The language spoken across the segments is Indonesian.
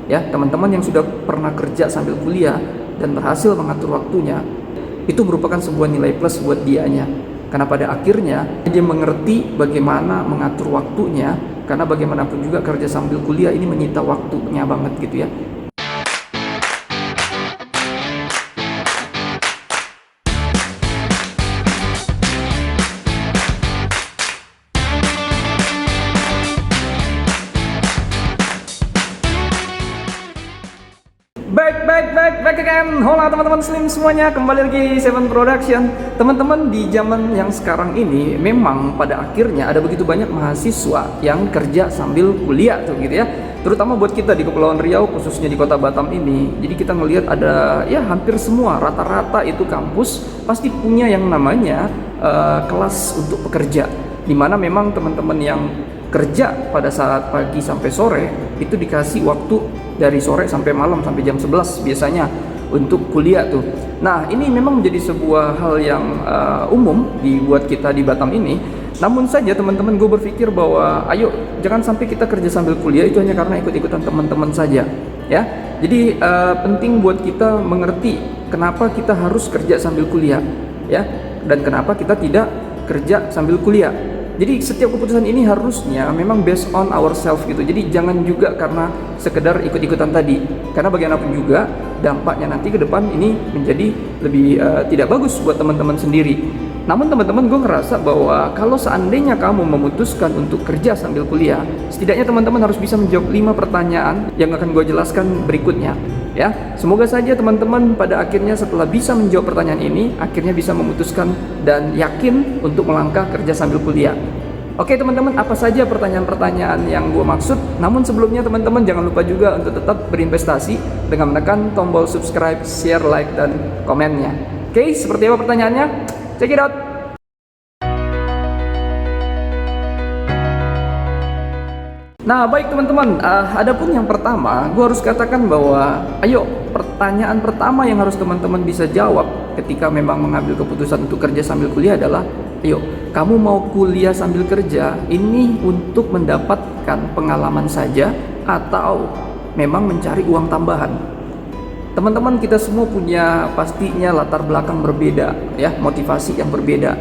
Ya, teman-teman yang sudah pernah kerja sambil kuliah dan berhasil mengatur waktunya, itu merupakan sebuah nilai plus buat dianya. Karena pada akhirnya dia mengerti bagaimana mengatur waktunya, karena bagaimanapun juga kerja sambil kuliah ini menyita waktunya banget gitu ya. Back again. Hola teman-teman Slim semuanya, kembali lagi Seven Production. Teman-teman, di zaman yang sekarang ini memang pada akhirnya ada begitu banyak mahasiswa yang kerja sambil kuliah tuh gitu ya. Terutama buat kita di Kepulauan Riau, khususnya di Kota Batam ini. Jadi kita ngelihat ada ya hampir semua, rata-rata itu kampus pasti punya yang namanya kelas untuk pekerja, dimana memang teman-teman yang kerja pada saat pagi sampai sore itu dikasih waktu dari sore sampai malam sampai jam 11 biasanya untuk kuliah tuh. Nah, ini memang menjadi sebuah hal yang umum dibuat kita di Batam ini. Namun saja teman-teman, gue berpikir bahwa ayo jangan sampai kita kerja sambil kuliah itu hanya karena ikut-ikutan teman-teman saja ya. Jadi penting buat kita mengerti kenapa kita harus kerja sambil kuliah ya, dan kenapa kita tidak kerja sambil kuliah. Jadi setiap keputusan ini harusnya memang based on ourselves gitu. Jadi jangan juga karena sekedar ikut-ikutan tadi. Karena bagaimanapun juga dampaknya nanti ke depan ini menjadi lebih tidak bagus buat teman-teman sendiri. Namun teman-teman, gue ngerasa bahwa kalau seandainya kamu memutuskan untuk kerja sambil kuliah, setidaknya teman-teman harus bisa menjawab 5 pertanyaan yang akan gue jelaskan berikutnya. Ya, semoga saja teman-teman pada akhirnya setelah bisa menjawab pertanyaan ini, akhirnya bisa memutuskan dan yakin untuk melangkah kerja sambil kuliah. Oke teman-teman, apa saja pertanyaan-pertanyaan yang gue maksud? Namun sebelumnya teman-teman jangan lupa juga untuk tetap berinvestasi dengan menekan tombol subscribe, share, like, dan komennya. Oke, seperti apa pertanyaannya? Check it out! Nah baik teman-teman, adapun yang pertama, gue harus katakan bahwa ayo, pertanyaan pertama yang harus teman-teman bisa jawab ketika memang mengambil keputusan untuk kerja sambil kuliah adalah, ayo, kamu mau kuliah sambil kerja ini untuk mendapatkan pengalaman saja atau memang mencari uang tambahan? Teman-teman, kita semua punya pastinya latar belakang berbeda ya, motivasi yang berbeda.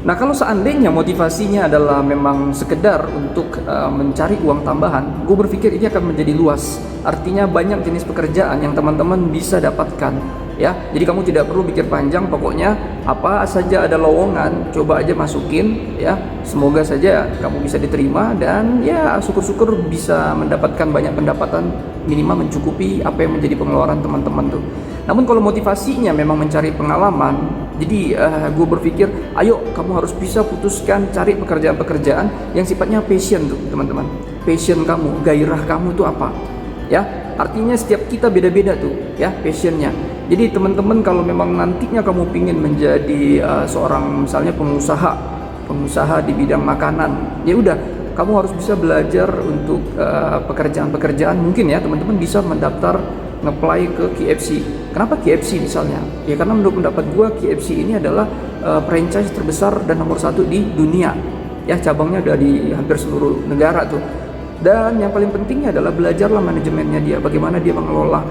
Nah, kalau seandainya motivasinya adalah memang sekedar untuk mencari uang tambahan, gue berpikir ini akan menjadi luas. Artinya banyak jenis pekerjaan yang teman-teman bisa dapatkan ya. Jadi kamu tidak perlu pikir panjang, pokoknya apa saja ada lowongan, coba aja masukin ya. Semoga saja kamu bisa diterima dan ya syukur-syukur bisa mendapatkan banyak pendapatan, minimal mencukupi apa yang menjadi pengeluaran teman-teman tuh. Namun kalau motivasinya memang mencari pengalaman, jadi gue berpikir ayo kamu harus bisa putuskan cari pekerjaan-pekerjaan yang sifatnya passion tuh teman-teman. Passion kamu, gairah kamu tuh apa ya. Artinya setiap kita beda-beda tuh ya passionnya. Jadi teman-teman, kalau memang nantinya kamu pingin menjadi seorang misalnya pengusaha di bidang makanan, ya udah kamu harus bisa belajar untuk pekerjaan-pekerjaan. Mungkin ya teman-teman bisa mendaftar nge-apply ke KFC. Kenapa KFC misalnya? Ya karena menurut pendapat gue KFC ini adalah franchise terbesar dan nomor 1 di dunia. Ya, cabangnya udah di hampir seluruh negara tuh. Dan yang paling pentingnya adalah belajarlah manajemennya dia, bagaimana dia mengelola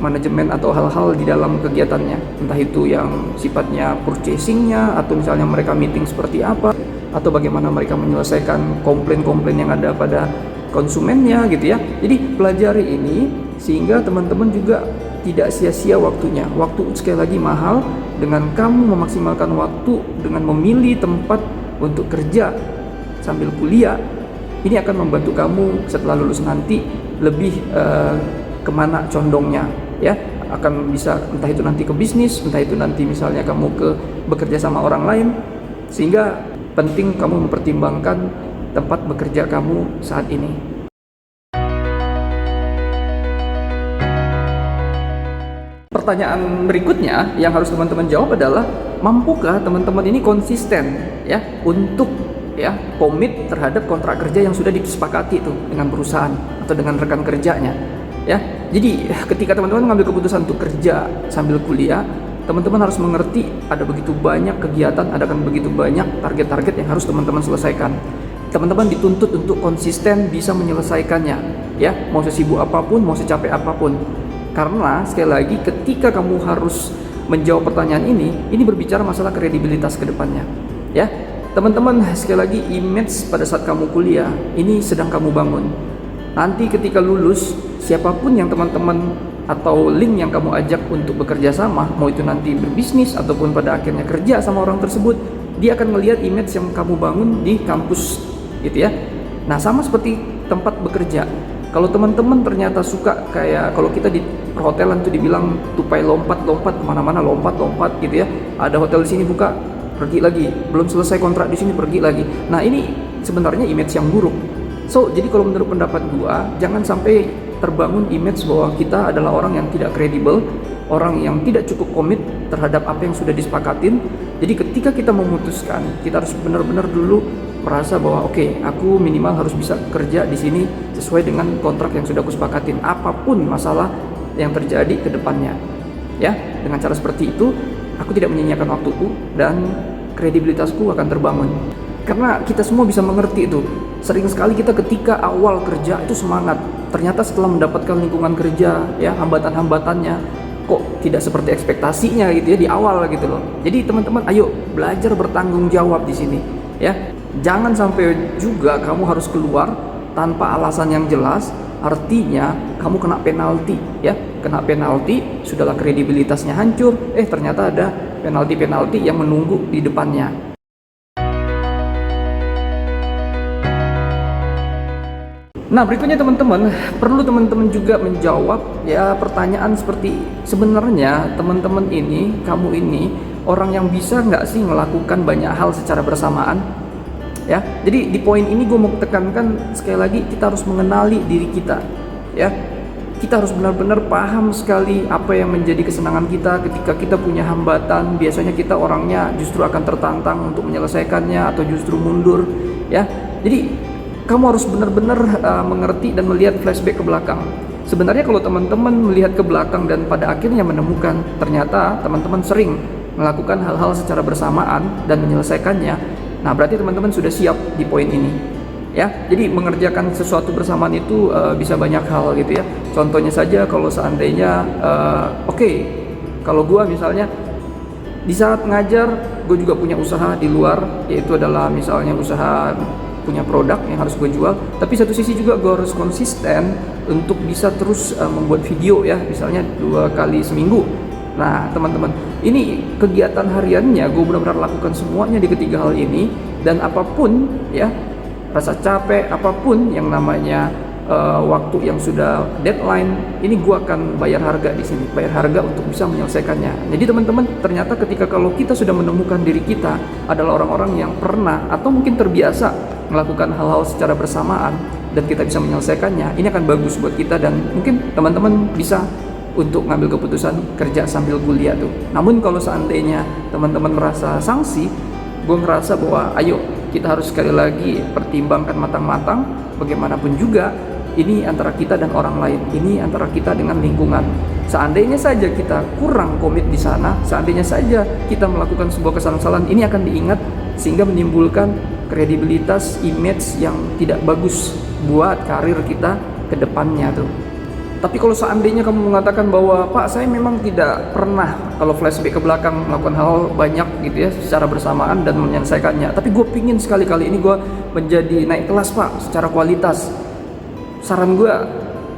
manajemen atau hal-hal di dalam kegiatannya. Entah itu yang sifatnya purchasingnya, atau misalnya mereka meeting seperti apa, atau bagaimana mereka menyelesaikan komplain-komplain yang ada pada konsumennya gitu ya. Jadi pelajari ini sehingga teman-teman juga tidak sia-sia waktunya. Waktu sekali lagi mahal. Dengan kamu memaksimalkan waktu dengan memilih tempat untuk kerja sambil kuliah, ini akan membantu kamu setelah lulus nanti lebih kemana condongnya ya. Akan bisa entah itu nanti ke bisnis, entah itu nanti misalnya kamu ke bekerja sama orang lain. Sehingga penting kamu mempertimbangkan tempat bekerja kamu saat ini. Pertanyaan berikutnya yang harus teman-teman jawab adalah, mampukah teman-teman ini konsisten ya untuk ya komit terhadap kontrak kerja yang sudah disepakati itu dengan perusahaan atau dengan rekan kerjanya ya. Jadi ketika teman-teman mengambil keputusan untuk kerja sambil kuliah, teman-teman harus mengerti ada begitu banyak kegiatan, ada kan begitu banyak target-target yang harus teman-teman selesaikan. Teman-teman dituntut untuk konsisten bisa menyelesaikannya ya, mau sesibuk apapun, mau secapek apapun. Karena sekali lagi ketika kamu harus menjawab pertanyaan ini berbicara masalah kredibilitas ke depannya. Ya, teman-teman, sekali lagi image pada saat kamu kuliah ini sedang kamu bangun. Nanti ketika lulus, siapapun yang teman-teman atau link yang kamu ajak untuk bekerja sama, mau itu nanti berbisnis ataupun pada akhirnya kerja sama orang tersebut, dia akan melihat image yang kamu bangun di kampus, gitu ya. Nah, sama seperti tempat bekerja. Kalau teman-teman ternyata suka kayak kalau kita di perhotelan tuh dibilang tupai lompat-lompat kemana-mana, lompat-lompat gitu ya. Ada hotel di sini buka, pergi lagi. Belum selesai kontrak di sini, pergi lagi. Nah, ini sebenarnya image yang buruk. So, jadi kalau menurut pendapat gua, jangan sampai terbangun image bahwa kita adalah orang yang tidak kredibel, orang yang tidak cukup komit terhadap apa yang sudah disepakatin. Jadi ketika kita memutuskan, kita harus benar-benar dulu merasa bahwa oke, aku minimal harus bisa kerja di sini sesuai dengan kontrak yang sudah aku sepakatin, apapun masalah yang terjadi ke depannya. Ya, dengan cara seperti itu, aku tidak menyia-nyiakan waktuku dan kredibilitasku akan terbangun. Karena kita semua bisa mengerti itu. Sering sekali kita ketika awal kerja itu semangat, ternyata setelah mendapatkan lingkungan kerja, ya, hambatan-hambatannya kok tidak seperti ekspektasinya gitu ya di awal gitu loh. Jadi teman-teman, ayo belajar bertanggung jawab di sini, ya. Jangan sampai juga kamu harus keluar tanpa alasan yang jelas, artinya kamu kena penalti, ya. Kena penalti, sudahlah kredibilitasnya hancur, ternyata ada penalti-penalti yang menunggu di depannya. Nah, berikutnya teman-teman, perlu teman-teman juga menjawab ya pertanyaan seperti sebenarnya teman-teman ini, kamu ini orang yang bisa nggak sih melakukan banyak hal secara bersamaan? Ya, jadi di poin ini gue mau tekankan sekali lagi, kita harus mengenali diri kita, ya. Kita harus benar-benar paham sekali apa yang menjadi kesenangan kita ketika kita punya hambatan. Biasanya kita orangnya justru akan tertantang untuk menyelesaikannya atau justru mundur, ya. Jadi kamu harus benar-benar mengerti dan melihat flashback ke belakang. Sebenarnya kalau teman-teman melihat ke belakang dan pada akhirnya menemukan ternyata teman-teman sering melakukan hal-hal secara bersamaan dan menyelesaikannya, nah berarti teman-teman sudah siap di poin ini. Ya, jadi mengerjakan sesuatu bersamaan itu bisa banyak hal gitu ya. Contohnya saja kalau seandainya kalau gua misalnya di saat ngajar, gue juga punya usaha di luar, yaitu adalah misalnya usaha punya produk yang harus gue jual, tapi satu sisi juga gue harus konsisten untuk bisa terus membuat video ya, misalnya 2 kali seminggu. Nah teman-teman, ini kegiatan hariannya gue benar-benar lakukan semuanya di ketiga hal ini, dan apapun ya, rasa capek, apapun yang namanya waktu yang sudah deadline, ini gue akan bayar harga di sini, bayar harga untuk bisa menyelesaikannya. Jadi teman-teman, ternyata ketika kalau kita sudah menemukan diri kita adalah orang-orang yang pernah atau mungkin terbiasa melakukan hal-hal secara bersamaan dan kita bisa menyelesaikannya, ini akan bagus buat kita dan mungkin teman-teman bisa untuk ngambil keputusan kerja sambil kuliah tuh. Namun kalau seandainya teman-teman merasa sanksi, gue ngerasa bahwa ayo kita harus sekali lagi pertimbangkan matang-matang. Bagaimanapun juga ini antara kita dan orang lain, ini antara kita dengan lingkungan. Seandainya saja kita kurang komit di sana, seandainya saja kita melakukan sebuah kesalahan, ini akan diingat sehingga menimbulkan kredibilitas, image yang tidak bagus buat karir kita ke depannya tuh. Tapi kalau seandainya kamu mengatakan bahwa Pak, saya memang tidak pernah kalau flashback ke belakang melakukan hal banyak gitu ya secara bersamaan dan menyelesaikannya, tapi gue pingin sekali-kali ini gue menjadi naik kelas Pak secara kualitas. Saran gue,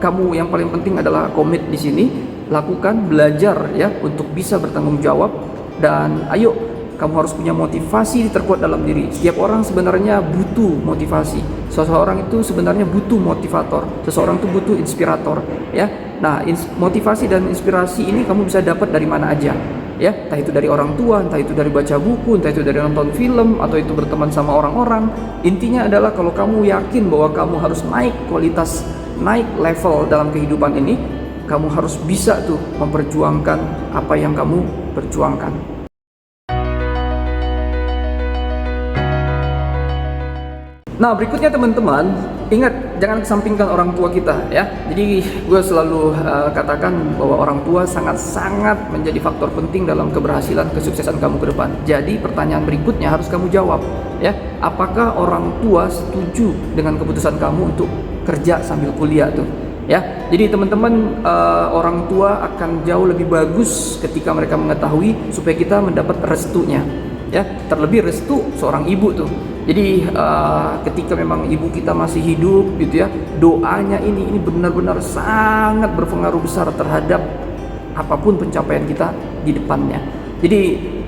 kamu yang paling penting adalah komit di sini, lakukan, belajar ya untuk bisa bertanggung jawab, dan ayo kamu harus punya motivasi terkuat dalam diri. Setiap orang sebenarnya butuh motivasi. Seseorang itu sebenarnya butuh motivator. Seseorang itu butuh inspirator, ya. Nah, motivasi dan inspirasi ini kamu bisa dapat dari mana aja, ya. Entah itu dari orang tua, entah itu dari baca buku, entah itu dari nonton film, atau itu berteman sama orang-orang. Intinya adalah kalau kamu yakin bahwa kamu harus naik kualitas, naik level dalam kehidupan ini, kamu harus bisa tuh memperjuangkan apa yang kamu perjuangkan. Nah, berikutnya teman-teman, ingat jangan kesampingkan orang tua kita ya. Jadi gue selalu katakan bahwa orang tua sangat-sangat menjadi faktor penting dalam keberhasilan, kesuksesan kamu ke depan. Jadi pertanyaan berikutnya harus kamu jawab ya. Apakah orang tua setuju dengan keputusan kamu untuk kerja sambil kuliah tuh. Ya, jadi teman-teman, orang tua akan jauh lebih bagus ketika mereka mengetahui supaya kita mendapat restunya. Ya, terlebih restu seorang ibu tuh. Jadi ketika memang ibu kita masih hidup gitu ya, doanya ini benar-benar sangat berpengaruh besar terhadap apapun pencapaian kita di depannya. Jadi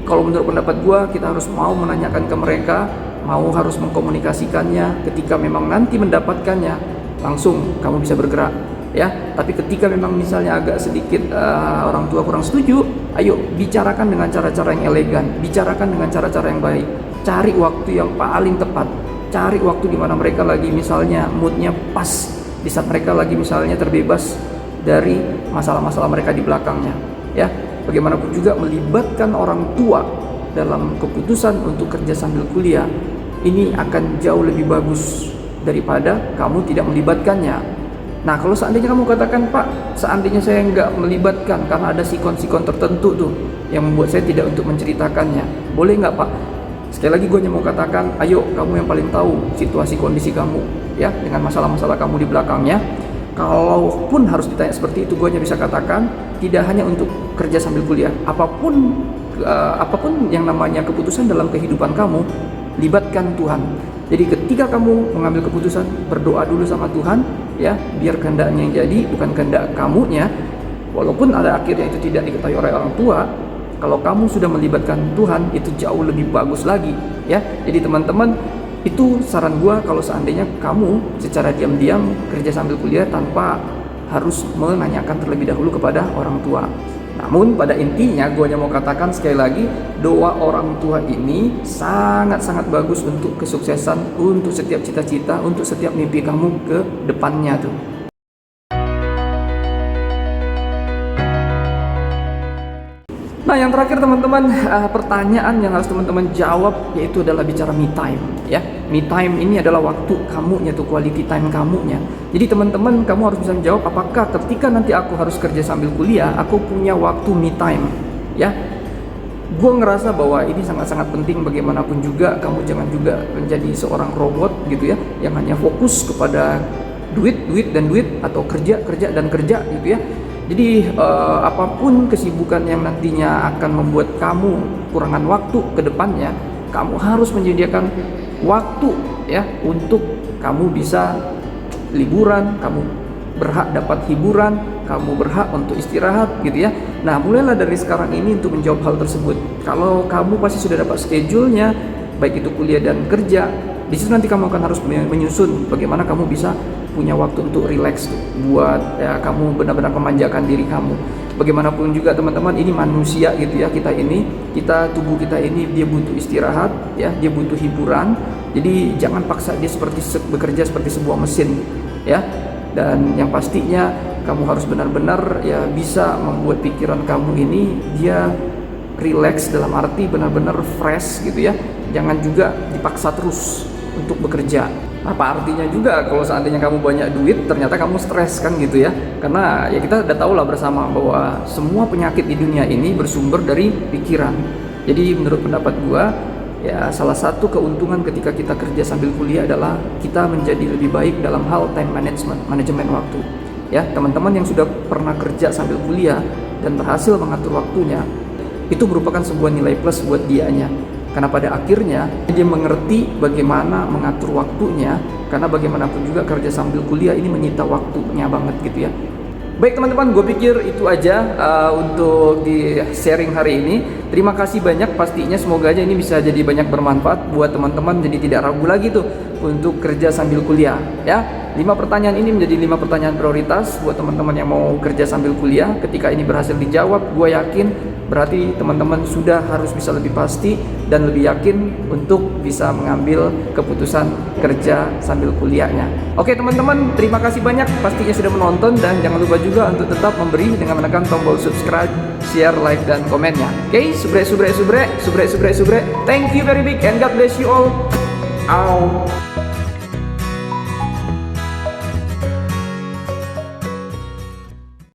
kalau menurut pendapat gua, kita harus mau menanyakan ke mereka, mau harus mengkomunikasikannya. Ketika memang nanti mendapatkannya, langsung kamu bisa bergerak ya. Tapi ketika memang misalnya agak sedikit orang tua kurang setuju, ayo bicarakan dengan cara-cara yang elegan, bicarakan dengan cara-cara yang baik. Cari waktu yang paling tepat, cari waktu di mana mereka lagi misalnya moodnya pas, di saat mereka lagi misalnya terbebas dari masalah-masalah mereka di belakangnya ya. Bagaimanapun juga melibatkan orang tua dalam keputusan untuk kerja sambil kuliah ini akan jauh lebih bagus daripada kamu tidak melibatkannya. Nah, kalau seandainya kamu katakan, Pak, seandainya saya nggak melibatkan karena ada sikon-sikon tertentu tuh yang membuat saya tidak untuk menceritakannya, boleh nggak, Pak? Sekali lagi gue hanya mau katakan, ayo kamu yang paling tahu situasi kondisi kamu ya, dengan masalah-masalah kamu di belakangnya. Kalaupun harus ditanya seperti itu, gue hanya bisa katakan tidak hanya untuk kerja sambil kuliah, apapun yang namanya keputusan dalam kehidupan kamu, libatkan Tuhan. Jadi ketika kamu mengambil keputusan, berdoa dulu sama Tuhan ya, biar kehendaknya yang jadi, bukan kehendak kamunya. Walaupun ada akhirnya itu tidak diketahui oleh orang tua, kalau kamu sudah melibatkan Tuhan, itu jauh lebih bagus lagi ya. Jadi teman-teman, itu saran gua kalau seandainya kamu secara diam-diam kerja sambil kuliah tanpa harus menanyakan terlebih dahulu kepada orang tua. Namun pada intinya gue hanya mau katakan sekali lagi, doa orang tua ini sangat-sangat bagus untuk kesuksesan, untuk setiap cita-cita, untuk setiap mimpi kamu ke depannya tuh. Nah, yang terakhir teman-teman, pertanyaan yang harus teman-teman jawab yaitu adalah bicara me time ya. Me time ini adalah waktu kamunya tuh, quality time kamunya. Jadi teman-teman, kamu harus bisa menjawab, apakah ketika nanti aku harus kerja sambil kuliah, aku punya waktu me time ya. Gue ngerasa bahwa ini sangat-sangat penting. Bagaimanapun juga kamu jangan juga menjadi seorang robot gitu ya, yang hanya fokus kepada duit atau kerja dan kerja gitu ya. Jadi apapun kesibukan yang nantinya akan membuat kamu kurangan waktu ke depannya, kamu harus menyediakan waktu ya untuk kamu bisa liburan, kamu berhak dapat hiburan, kamu berhak untuk istirahat gitu ya. Nah, mulailah dari sekarang ini untuk menjawab hal tersebut. Kalau kamu pasti sudah dapat schedule-nya, baik itu kuliah dan kerja, di situ nanti kamu akan harus menyusun bagaimana kamu bisa punya waktu untuk relax buat ya, kamu benar-benar memanjakan diri kamu. Bagaimanapun juga teman-teman, ini manusia gitu ya, tubuh kita ini dia butuh istirahat ya, dia butuh hiburan. Jadi jangan paksa dia bekerja seperti sebuah mesin ya. Dan yang pastinya kamu harus benar-benar ya bisa membuat pikiran kamu ini dia relax, dalam arti benar-benar fresh gitu ya. Jangan juga dipaksa terus untuk bekerja. Apa artinya juga kalau seandainya kamu banyak duit ternyata kamu stres kan gitu ya. Karena ya kita udah tahu lah bersama bahwa semua penyakit di dunia ini bersumber dari pikiran. Jadi menurut pendapat gua ya, salah satu keuntungan ketika kita kerja sambil kuliah adalah kita menjadi lebih baik dalam hal time management, manajemen waktu. Ya, teman-teman yang sudah pernah kerja sambil kuliah dan berhasil mengatur waktunya, itu merupakan sebuah nilai plus buat dianya. Karena pada akhirnya dia mengerti bagaimana mengatur waktunya, karena bagaimanapun juga kerja sambil kuliah ini menyita waktunya banget gitu ya. Baik teman-teman, gue pikir itu aja untuk di sharing hari ini. Terima kasih banyak, pastinya semoga aja ini bisa jadi banyak bermanfaat buat teman-teman, jadi tidak ragu lagi tuh untuk kerja sambil kuliah ya. 5 pertanyaan ini menjadi 5 pertanyaan prioritas buat teman-teman yang mau kerja sambil kuliah. Ketika ini berhasil dijawab, gue yakin berarti teman-teman sudah harus bisa lebih pasti dan lebih yakin untuk bisa mengambil keputusan kerja sambil kuliahnya. Oke teman-teman, terima kasih banyak pastinya sudah menonton, dan jangan lupa juga untuk tetap memberi dengan menekan tombol subscribe, share, like, dan komennya. Oke, subre. Thank you very big and God bless you all. Out.